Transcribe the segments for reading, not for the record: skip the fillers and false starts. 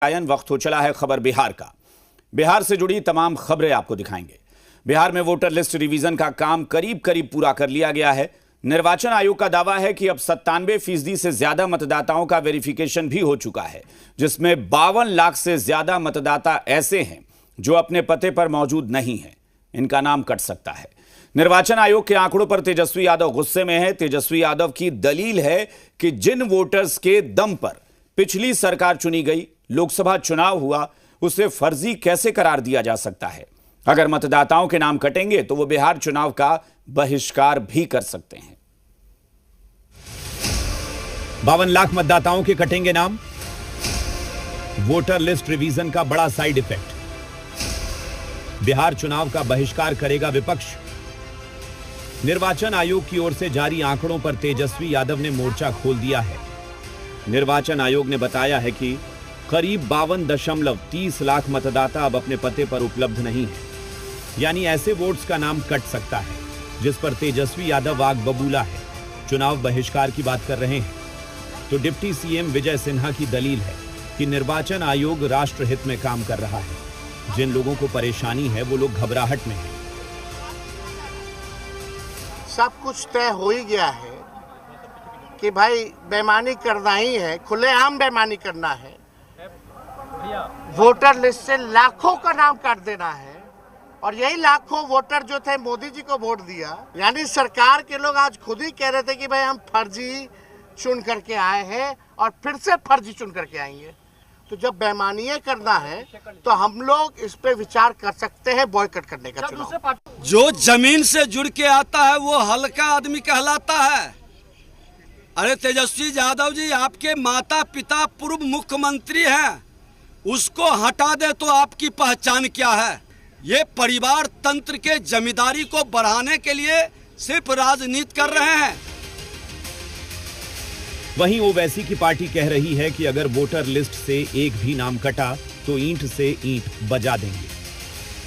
Ion वक्त हो चला है खबर बिहार का। बिहार से जुड़ी तमाम खबरें आपको दिखाएंगे। बिहार में वोटर लिस्ट रिवीजन का काम करीब करीब पूरा कर लिया गया है। निर्वाचन आयोग का दावा है कि अब 97% से ज्यादा मतदाताओं का वेरिफिकेशन भी हो चुका है, जिसमें 52 लाख से ज्यादा मतदाता ऐसे हैं जो अपने पते पर मौजूद नहीं है। इनका नाम कट सकता है। निर्वाचन आयोग के आंकड़ों पर तेजस्वी यादव गुस्से में है। तेजस्वी यादव की दलील है कि जिन वोटर्स के दम पर पिछली सरकार चुनी गई, लोकसभा चुनाव हुआ, उसे फर्जी कैसे करार दिया जा सकता है। अगर मतदाताओं के नाम कटेंगे तो वो बिहार चुनाव का बहिष्कार भी कर सकते हैं। 52 लाख मतदाताओं के कटेंगे नाम। वोटर लिस्ट रिवीजन का बड़ा साइड इफेक्ट। बिहार चुनाव का बहिष्कार करेगा विपक्ष। निर्वाचन आयोग की ओर से जारी आंकड़ों पर तेजस्वी यादव ने मोर्चा खोल दिया है। निर्वाचन आयोग ने बताया है कि करीब 52.30 लाख मतदाता अब अपने पते पर उपलब्ध नहीं है, यानी ऐसे वोट्स का नाम कट सकता है, जिस पर तेजस्वी यादव आग बबूला है, चुनाव बहिष्कार की बात कर रहे हैं। तो डिप्टी सीएम विजय सिन्हा की दलील है कि निर्वाचन आयोग राष्ट्रहित में काम कर रहा है। जिन लोगों को परेशानी है वो लोग घबराहट में हैं। सब कुछ तय हो ही गया है कि भाई बेईमानी करना ही है, खुलेआम बेईमानी करना है। वोटर लिस्ट से लाखों का नाम काट देना है, और यही लाखों वोटर जो थे मोदी जी को वोट दिया, यानी सरकार के लोग आज खुद ही कह रहे थे कि भाई हम फर्जी चुन करके आए हैं और फिर से फर्जी चुन करके आएंगे। तो जब बेईमानी करना है तो हम लोग इस पे विचार कर सकते हैं बॉयकॉट करने का चुनाव। जो जमीन से जुड़ के आता है वो हल्का आदमी कहलाता है। अरे तेजस्वी यादव जी, आपके माता पिता पूर्व मुख्यमंत्री हैं, उसको हटा दे तो आपकी पहचान क्या है? ये परिवार तंत्र के जमींदारी को बढ़ाने के लिए सिर्फ राजनीति कर रहे हैं। वहीं ओवैसी की पार्टी कह रही है कि अगर वोटर लिस्ट से एक भी नाम कटा तो ईंट से ईंट बजा देंगे।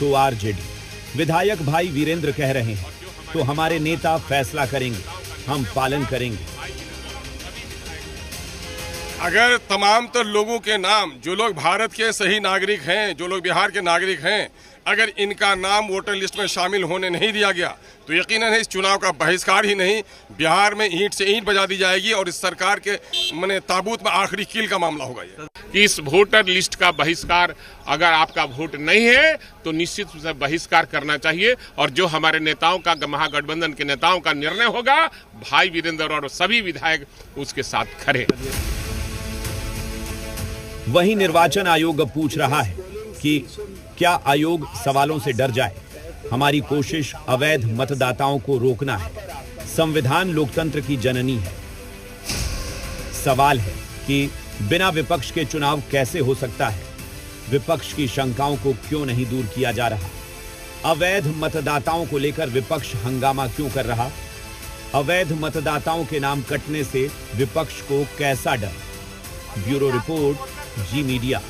तो आरजेडी विधायक भाई वीरेंद्र कह रहे हैं, तो हमारे नेता फैसला करेंगे, हम पालन करेंगे। अगर तमाम तर लोगों के नाम, जो लोग भारत के सही नागरिक हैं, जो लोग बिहार के नागरिक हैं, अगर इनका नाम वोटर लिस्ट में शामिल होने नहीं दिया गया तो यकीनन इस चुनाव का बहिष्कार ही नहीं, बिहार में ईंट से ईंट बजा दी जाएगी और इस सरकार के माने ताबूत में आखिरी कील का मामला होगा। ये इस वोटर लिस्ट का बहिष्कार, अगर आपका वोट नहीं है तो निश्चित रूप से बहिष्कार करना चाहिए, और जो हमारे नेताओं का, महागठबंधन के नेताओं का निर्णय होगा, भाई वीरेंद्र और सभी विधायक उसके साथ खड़े। वहीं निर्वाचन आयोग अब पूछ रहा है कि क्या आयोग सवालों से डर जाए। हमारी कोशिश अवैध मतदाताओं को रोकना है। संविधान लोकतंत्र की जननी है। सवाल है कि बिना विपक्ष के चुनाव कैसे हो सकता है? विपक्ष की शंकाओं को क्यों नहीं दूर किया जा रहा? अवैध मतदाताओं को लेकर विपक्ष हंगामा क्यों कर रहा? अवैध मतदाताओं के नाम कटने से विपक्ष को कैसा डर? ब्यूरो रिपोर्ट, जी मीडिया।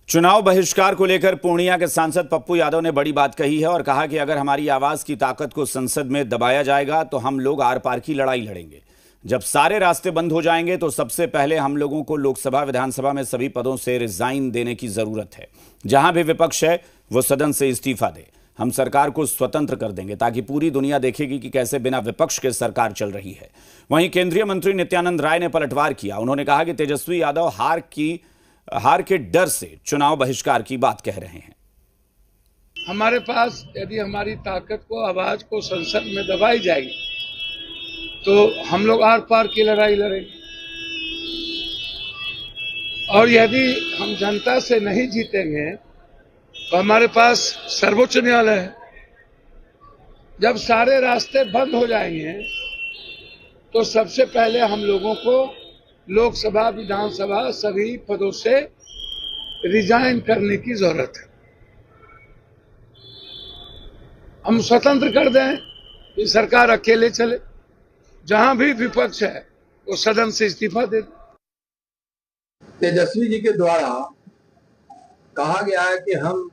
चुनाव बहिष्कार को लेकर पूर्णिया के सांसद पप्पू यादव ने बड़ी बात कही है और कहा कि अगर हमारी आवाज की ताकत को संसद में दबाया जाएगा तो हम लोग आर पार की लड़ाई लड़ेंगे। जब सारे रास्ते बंद हो जाएंगे तो सबसे पहले हम लोगों को लोकसभा, विधानसभा में सभी पदों से रिजाइन देने की जरूरत है। जहां भी विपक्ष है वो सदन से इस्तीफा दे। हम सरकार को स्वतंत्र कर देंगे ताकि पूरी दुनिया देखेगी कि कैसे बिना विपक्ष के सरकार चल रही है। वहीं केंद्रीय मंत्री नित्यानंद राय ने पलटवार किया। उन्होंने कहा कि तेजस्वी यादव हार के डर से चुनाव बहिष्कार की बात कह रहे हैं। हमारे पास यदि हमारी ताकत को, आवाज को संसद में दबाई जाएगी तो हम लोग आर पार की लड़ाई लड़ेंगे, और यदि हम जनता से नहीं जीतेंगे तो हमारे पास सर्वोच्च न्यायालय है। जब सारे रास्ते बंद हो जाएंगे तो सबसे पहले हम लोगों को लोकसभा, विधानसभा सभी पदों से रिजाइन करने की जरूरत है। हम स्वतंत्र कर दें कि सरकार अकेले चले, जहां भी विपक्ष है वो सदन से इस्तीफा दे दे। तेजस्वी जी के द्वारा कहा गया है कि हम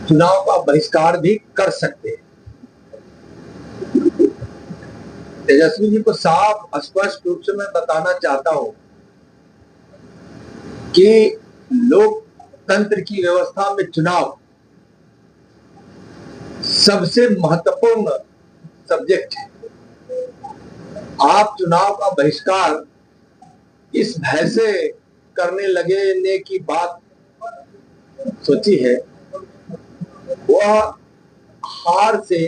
चुनाव का बहिष्कार भी कर सकते हैं। तेजस्वी जी को साफ स्पष्ट रूप से मैं बताना चाहता हूं कि लोकतंत्र की व्यवस्था में चुनाव सबसे महत्वपूर्ण सब्जेक्ट है। आप चुनाव का बहिष्कार इस भय से करने लगने की बात सोची है, वह हार से